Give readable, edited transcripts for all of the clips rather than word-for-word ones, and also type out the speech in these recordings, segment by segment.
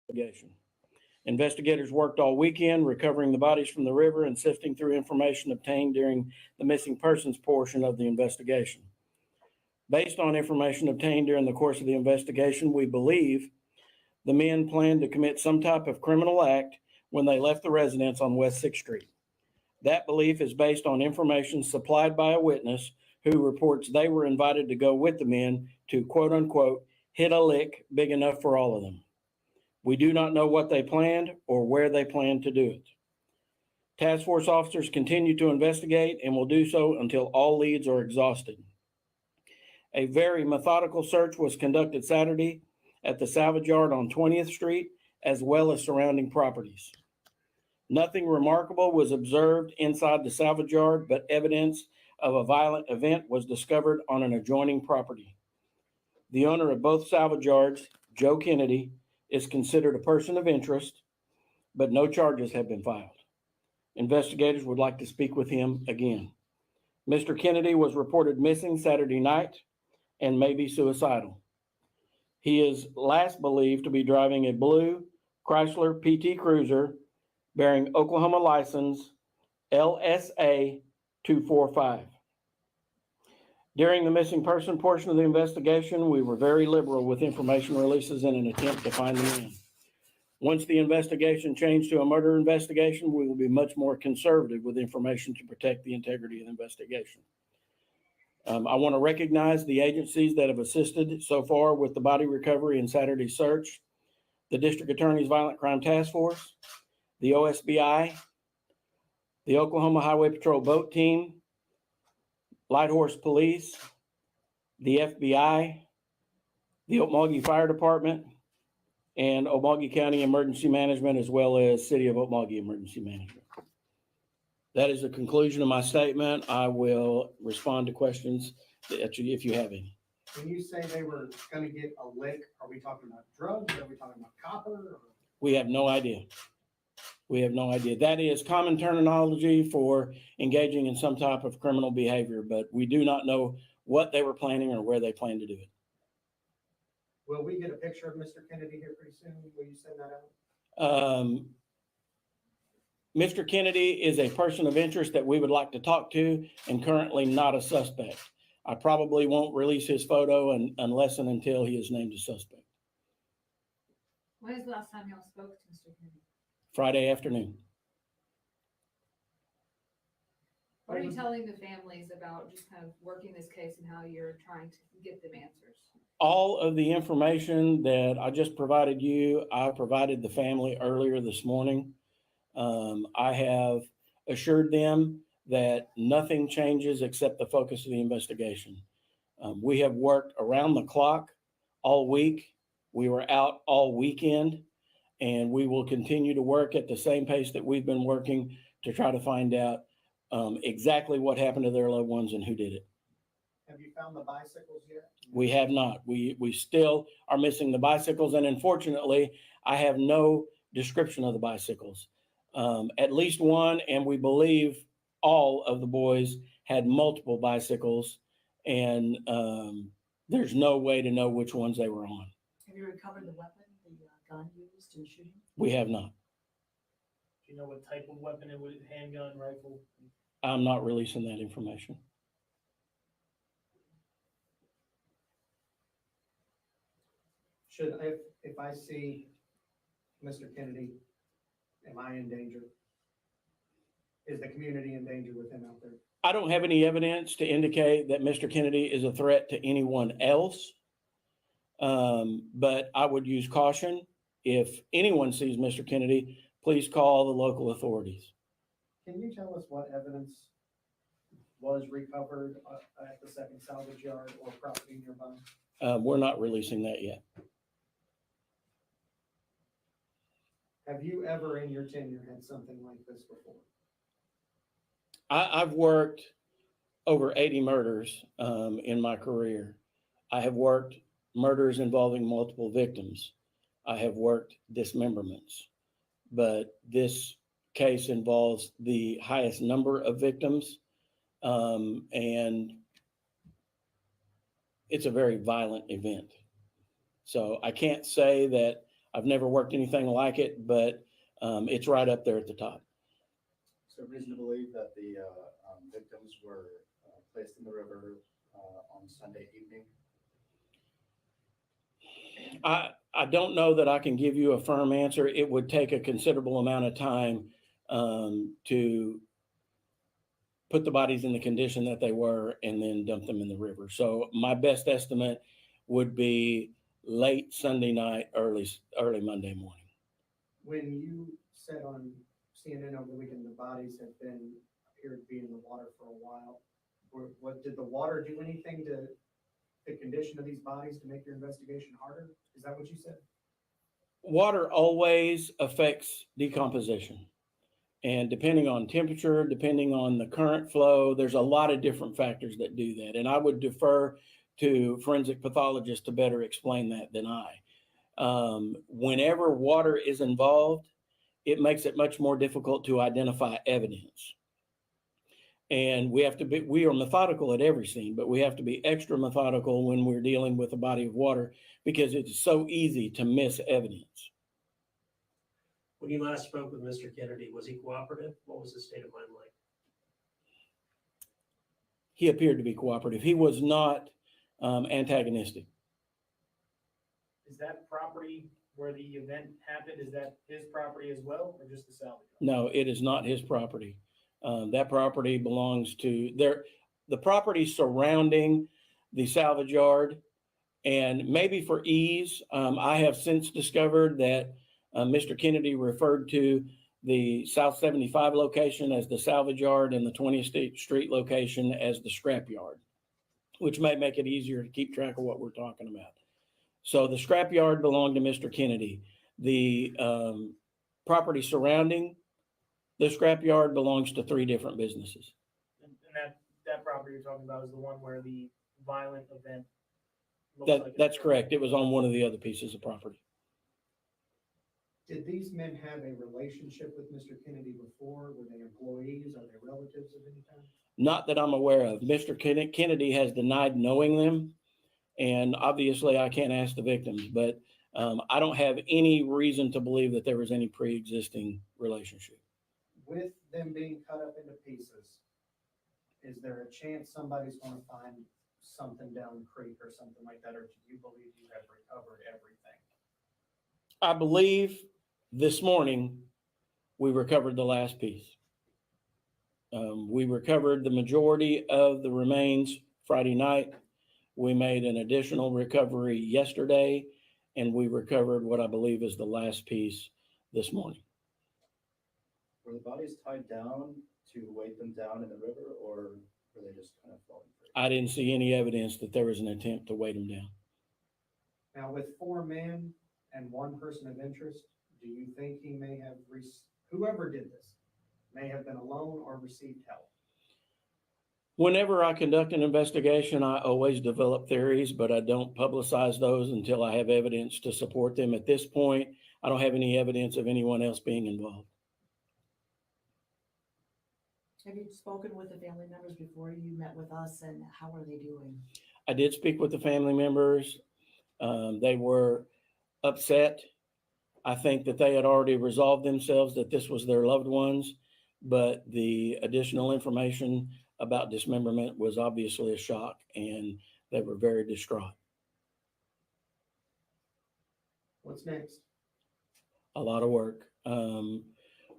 investigation. Investigators worked all weekend recovering the bodies from the river and sifting through information obtained during the missing persons portion of the investigation. Based on information obtained during the course of the investigation, we believe the men planned to commit some type of criminal act when they left the residence on West 6th Street. That belief is based on information supplied by a witness who reports they were invited to go with the men to, quote unquote, hit a lick big enough for all of them. We do not know what they planned or where they planned to do it. Task force officers continue to investigate and will do so until all leads are exhausted. A very methodical search was conducted Saturday at the salvage yard on 20th Street, as well as surrounding properties. Nothing remarkable was observed inside the salvage yard, but evidence of a violent event was discovered on an adjoining property. The owner of both salvage yards, Joe Kennedy, is considered a person of interest, but no charges have been filed. Investigators would like to speak with him again. Mr. Kennedy was reported missing Saturday night and may be suicidal. He is last believed to be driving a blue Chrysler PT Cruiser bearing Oklahoma license LSA 245. During the missing person portion of the investigation, we were very liberal with information releases in an attempt to find the man. Once the investigation changed to a murder investigation, we will be much more conservative with information to protect the integrity of the investigation. I want to recognize the agencies that have assisted so far with the body recovery and Saturday search: the District Attorney's Violent Crime Task Force, the OSBI, the Oklahoma Highway Patrol Boat Team, Light Horse Police, the FBI, the Okmulgee Fire Department, and Okmulgee County Emergency Management, as well as City of Okmulgee Emergency Management. That is the conclusion of my statement. I will respond to questions if you have any. When you say they were going to get a lick, are we talking about drugs? Are we talking about copper? Or? We have no idea. We have no idea. That is common terminology for engaging in some type of criminal behavior, but we do not know what they were planning or where they plan to do it. Will we get a picture of Mr. Kennedy here pretty soon? Will you send that out? Mr. Kennedy is a person of interest that we would like to talk to and currently not a suspect. I probably won't release his photo unless and until he is named a suspect. When is the last time y'all spoke to Mr. Kennedy? Friday afternoon. What are you telling the families about just kind of working this case and how you're trying to get them answers? All of the information that I just provided you, I provided the family earlier this morning. I have assured them that nothing changes except the focus of the investigation. We have worked around the clock all week. We were out all weekend, and we will continue to work at the same pace that we've been working to try to find out exactly what happened to their loved ones and who did it. Have you found the bicycles yet? We have not. We still are missing the bicycles, and unfortunately, I have no description of the bicycles. At least one, and we believe all of the boys had multiple bicycles, and there's no way to know which ones they were on. Have you recovered the weapon, the gun used in shooting? We have not. Do you know what type of weapon it was? Handgun, rifle? I'm not releasing that information. If I see Mr. Kennedy, am I in danger? Is the community in danger with him out there? I don't have any evidence to indicate that Mr. Kennedy is a threat to anyone else, but I would use caution. If anyone sees Mr. Kennedy, please call the local authorities. Can you tell us what evidence was recovered at the second salvage yard or property nearby? We're not releasing that yet. Have you ever in your tenure had something like this before? I've worked over 80 murders in my career. I have worked murders involving multiple victims. I have worked dismemberments, but this case involves the highest number of victims, and it's a very violent event. So I can't say that I've never worked anything like it, but it's right up there at the top. So reason to believe that the victims were placed in the river on Sunday evening? I don't know that I can give you a firm answer. It would take a considerable amount of time to put the bodies in the condition that they were and then dump them in the river. So my best estimate would be late Sunday night, early Monday morning. When you said on CNN over the weekend, the bodies have been, appeared to be in the water for a while, what did the water do anything to the condition of these bodies to make your investigation harder? Is that what you said? Water always affects decomposition. And depending on temperature, depending on the current flow, there's a lot of different factors that do that. And I would defer to forensic pathologists to better explain that than I. Whenever water is involved, it makes it much more difficult to identify evidence. And we are methodical at every scene, but we have to be extra methodical when we're dealing with a body of water because it's so easy to miss evidence. When you last spoke with Mr. Kennedy, was he cooperative? What was his state of mind like? He appeared to be cooperative. He was not antagonistic. Is that property where the event happened, is that his property as well, or just the salvage yard? No, it is not his property. That property belongs to the property surrounding the salvage yard. And maybe for ease, I have since discovered that Mr. Kennedy referred to the South 75 location as the salvage yard and the 20th Street location as the scrap yard, which may make it easier to keep track of what we're talking about. So the scrap yard belonged to Mr. Kennedy. The property surrounding the scrap yard belongs to 3 different businesses. And that property you're talking about is the one where the violent event looks like it That's occurred. correct. It was on one of the other pieces of property. Did these men have a relationship with Mr. Kennedy before? Were they employees? Are they relatives of any kind? Not that I'm aware of. Mr. Kennedy has denied knowing them. And obviously I can't ask the victims, but I don't have any reason to believe that there was any pre-existing relationship. With them being cut up into pieces, is there a chance somebody's gonna find something down the creek or something like that? Or do you believe you have recovered everything? I believe this morning we recovered the last piece. We recovered the majority of the remains Friday night. We made an additional recovery yesterday, and we recovered what I believe is the last piece this morning. Were the bodies tied down to weight them down in the river, or were they just kind of falling free? I didn't see any evidence that there was an attempt to weight them down. Now, with 4 men and 1 person of interest, do you think he may have, whoever did this, may have been alone or received help? Whenever I conduct an investigation, I always develop theories, but I don't publicize those until I have evidence to support them. At this point, I don't have any evidence of anyone else being involved. Have you spoken with the family members before you met with us, and how are they doing? I did speak with the family members. They were upset. I think that they had already resolved themselves that this was their loved ones, but the additional information about dismemberment was obviously a shock, and they were very distraught. What's next? A lot of work.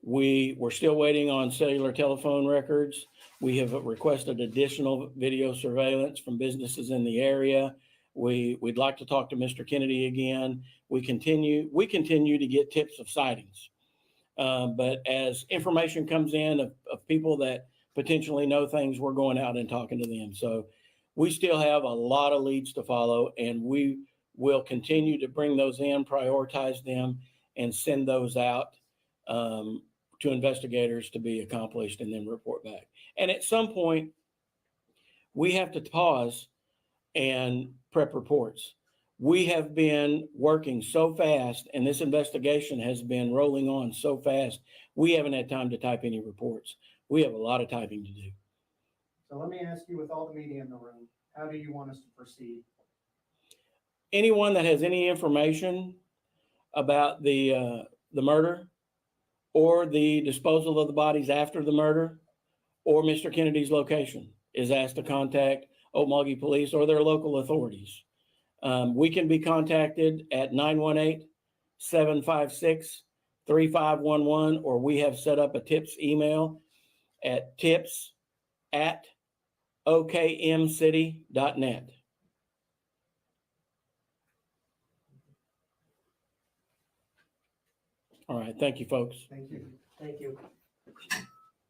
We were still waiting on cellular telephone records. We have requested additional video surveillance from businesses in the area. We'd like to talk to Mr. Kennedy again. We continue to get tips of sightings. But as information comes in of people that potentially know things, we're going out and talking to them. So we still have a lot of leads to follow, and we will continue to bring those in, prioritize them, and send those out to investigators to be accomplished and then report back. And at some point, we have to pause and prep reports. We have been working so fast, and this investigation has been rolling on so fast, we haven't had time to type any reports. We have a lot of typing to do. So let me ask you, with all the media in the room, how do you want us to proceed? Anyone that has any information about the murder or the disposal of the bodies after the murder or Mr. Kennedy's location, is asked to contact Okmulgee Police or their local authorities. We can be contacted at 918-756-3511, or we have set up a tips email at tips@okmcity.net. All right, thank you, folks. Thank you. Thank you.